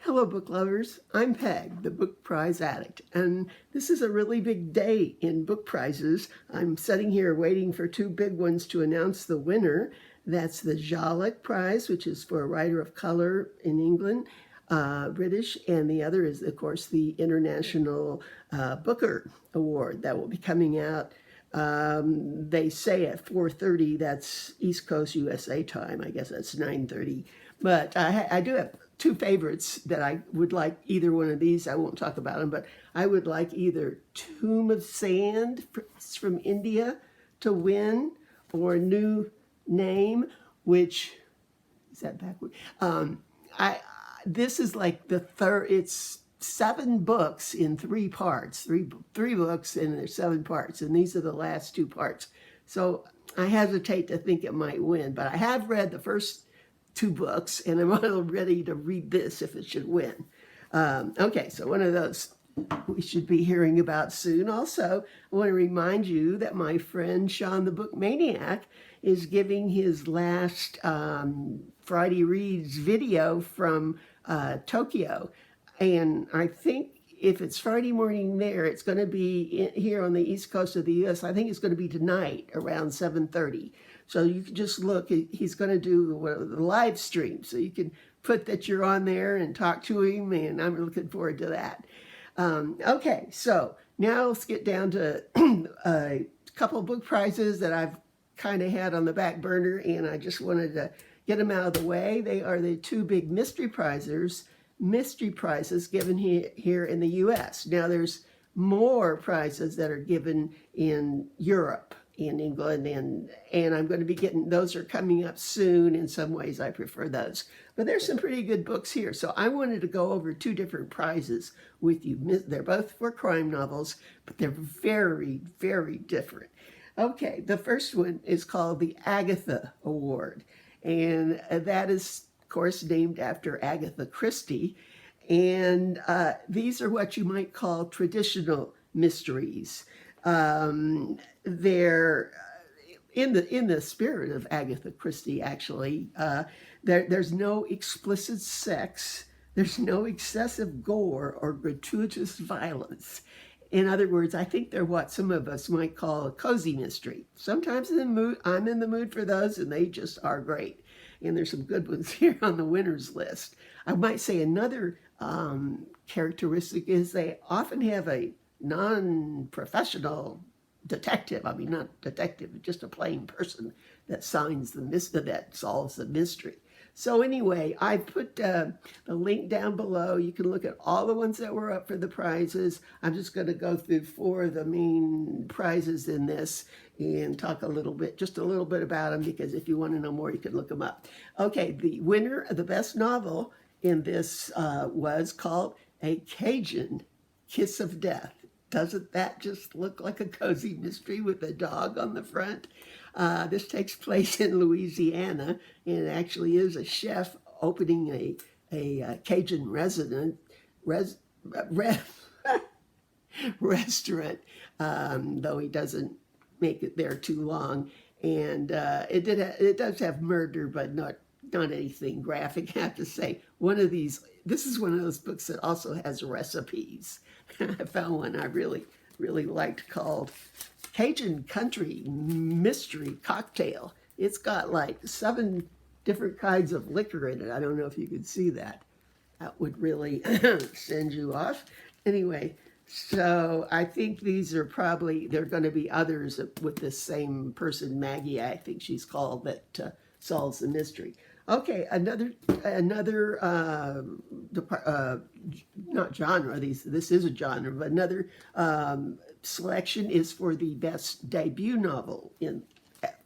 Hello, book lovers. I'm Peg, the book prize addict, and this is a really big day in book prizes. I'm sitting here waiting for two big ones to announce the winner. That's the Jollick Prize, which is for a writer of color in England, British, and the other is, of course, the International Booker Award that will be coming out. They say at 4:30, that's East Coast USA time. I guess that's 9:30. But I do have two favorites that I would like either one of these. I won't talk about them, but I would like either Tomb of Sand from India to win, or a New Name, which is that backward? This is like the third. It's 7 books in 3 parts. Three books and there's 7 parts, and these are the last 2 parts. So I hesitate to think it might win, but I have read the first 2 books, and I'm all ready to read this if it should win. Okay, so one of those we should be hearing about soon. Also, I want to remind you that my friend Sean the Book Maniac is giving his last Friday Reads video from Tokyo. And I think if it's Friday morning there, it's going to be here on the East Coast of the U.S. I think it's going to be tonight around 7:30. So you can just look. He's going to do the live stream, so you can put that you're on there and talk to him, and I'm looking forward to that. Okay, so now let's get down to a couple of book prizes that I've kind of had on the back burner, and I just wanted to get them out of the way. They are the 2 big mystery prizes given here in the U.S. Now there's more prizes that are given in Europe, in England, and I'm going to be getting, those are coming up soon. In some ways I prefer those, but there's some pretty good books here. So I wanted to go over 2 different prizes with you. They're both for crime novels, but they're very, very different. Okay, the first one is called the Agatha Award, and that is, of course, named after Agatha Christie. And these are what you might call traditional mysteries. They're in the spirit of Agatha Christie, actually. There's no explicit sex. There's no excessive gore or gratuitous violence. In other words, I think they're what some of us might call a cozy mystery. Sometimes I'm in the mood for those, and they just are great. And there's some good ones here on the winners list. I might say another characteristic is they often have a non-professional detective. I mean, not detective, just a plain person that solves the mystery. So anyway, I put the link down below. You can look at all the ones that were up for the prizes. I'm just going to go through 4 of the main prizes in this and talk just a little bit about them, because if you want to know more, you can look them up. Okay, the winner of the best novel in this was called A Cajun Kiss of Death. Doesn't that just look like a cozy mystery with a dog on the front? This takes place in Louisiana, and it actually is a chef opening a Cajun restaurant, though he doesn't make it there too long. And it does have murder, but not anything graphic, I have to say. This is one of those books that also has recipes. I found one I really, really liked called Cajun Country Mystery Cocktail. It's got like 7 different kinds of liquor in it. I don't know if you could see that. That would really send you off. Anyway, so I think these are they're going to be others with this same person, Maggie, I think she's called, that solves the mystery. Okay, another not genre. This is a genre, but another selection is for the best debut novel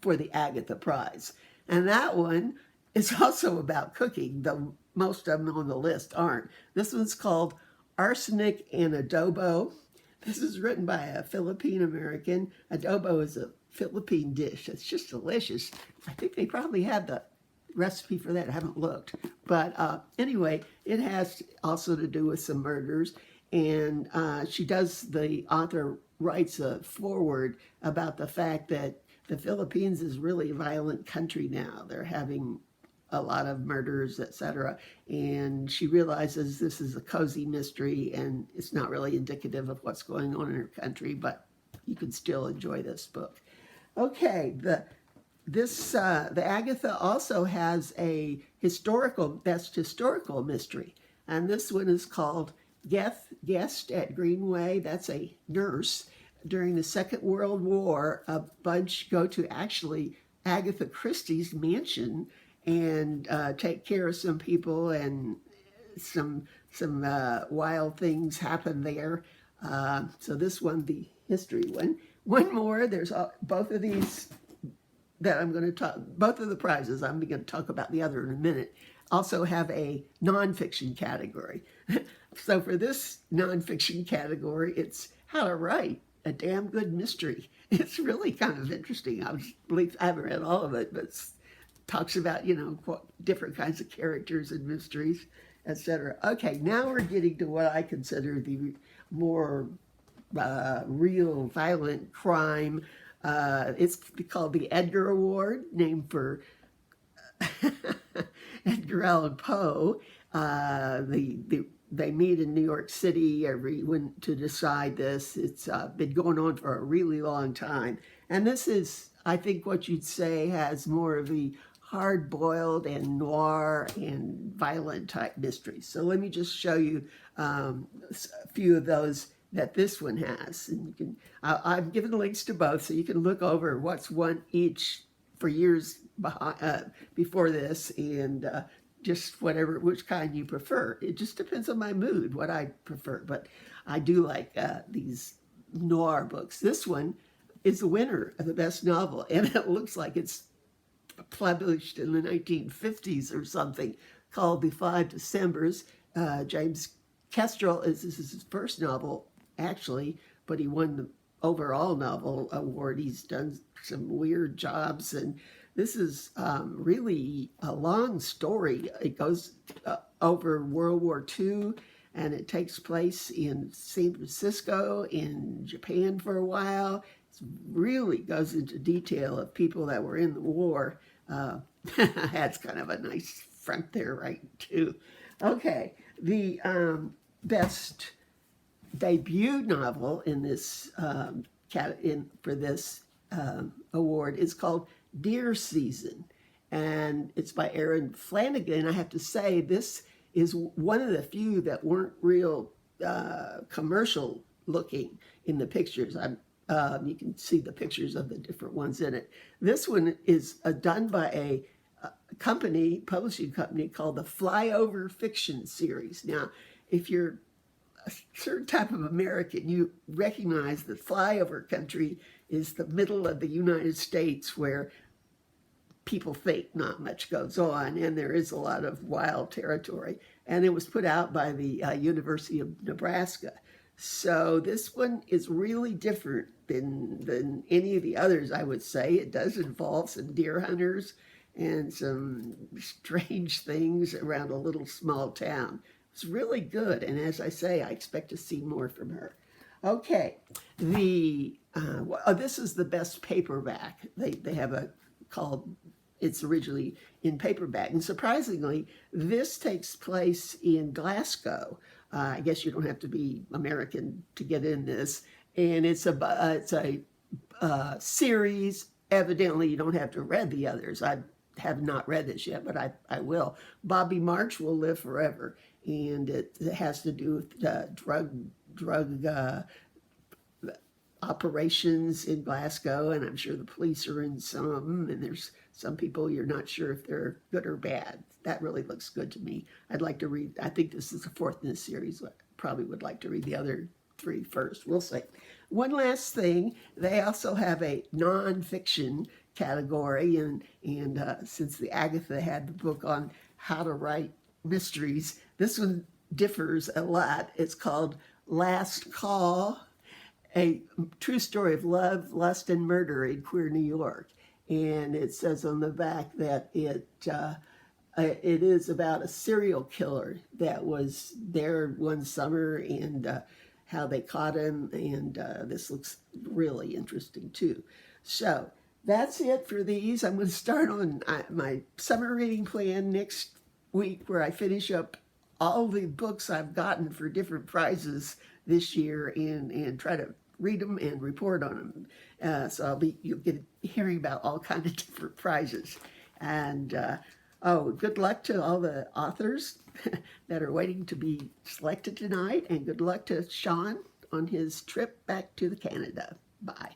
for the Agatha Prize, and that one is also about cooking. Though most of them on the list aren't. This one's called Arsenic and Adobo. This is written by a Philippine American. Adobo is a Philippine dish. It's just delicious. I think they probably have the recipe for that. I haven't looked, but anyway, it has also to do with some murders, and the author writes a foreword about the fact that the Philippines is really a violent country now. They're having a lot of murders, etc. And she realizes this is a cozy mystery and it's not really indicative of what's going on in her country, but you can still enjoy this book. Okay, the Agatha also has a best historical mystery, and this one is called Guest at Greenway. That's a nurse. During the Second World War, a bunch go to actually Agatha Christie's mansion and take care of some people, and some wild things happen there. So this one, the history one. One more. There's both of these that I'm going to talk. Both of the prizes. I'm going to talk about the other in a minute. Also have a nonfiction category. So for this nonfiction category, it's how to write a damn good mystery. It's really kind of interesting. I haven't read all of it, but it talks about, different kinds of characters and mysteries, etc. Okay, now we're getting to what I consider the more real violent crime. It's called the Edgar Award, named for Edgar Allan Poe. They meet in New York City to decide this. It's been going on for a really long time. And this is, I think, what you'd say has more of the hard-boiled and noir and violent type mysteries. So let me just show you a few of those that this one has. And you can, I've given links to both, so you can look over what's won each for years before this, and just which kind you prefer. It just depends on my mood, what I prefer. But I do like these noir books. This one is the winner of the best novel, and it looks like it's published in the 1950s or something, called The 5 Decembers. James Kestrel, this is his first novel, actually, but he won the overall novel award. He's done some weird jobs, and this is really a long story. It goes over World War II, and it takes place in San Francisco, in Japan for a while. It really goes into detail of people that were in the war. That's kind of a nice front there, right, too. Okay, the best debut novel in this for this award is called Deer Season, and it's by Erin Flanagan. I have to say, this is one of the few that weren't real commercial looking in the pictures. You can see the pictures of the different ones in it. This one is done by a publishing company called the Flyover Fiction Series. Now, if you're a certain type of American, you recognize that flyover country is the middle of the United States, where people think not much goes on, and there is a lot of wild territory. And it was put out by the University of Nebraska. So this one is really different than any of the others, I would say. It does involve some deer hunters and some strange things around a little small town. It's really good, and as I say, I expect to see more from her. Okay, this is the best paperback. They have it's originally in paperback, and surprisingly, this takes place in Glasgow. I guess you don't have to be American to get in this, and it's a series. Evidently, you don't have to read the others. I have not read this yet, but I will. Bobby March Will Live Forever, and it has to do with drug operations in Glasgow, and I'm sure the police are in some, and there's some people you're not sure if they're good or bad. That really looks good to me. I'd like to read, I think this is the fourth in the series. I probably would like to read the other three first. We'll see. One last thing, they also have a nonfiction category, and since the Agatha had the book on how to write mysteries, this one differs a lot. It's called Last Call, a true story of love, lust, and murder in queer New York. And it says on the back that it is about a serial killer that was there one summer, and how they caught him. And this looks really interesting too. So that's it for these. I'm going to start on my summer reading plan next week, where I finish up all the books I've gotten for different prizes this year and try to read them and report on them. So you'll get hearing about all kinds of different prizes. And oh, good luck to all the authors that are waiting to be selected tonight, and good luck to Sean on his trip back to Canada. Bye.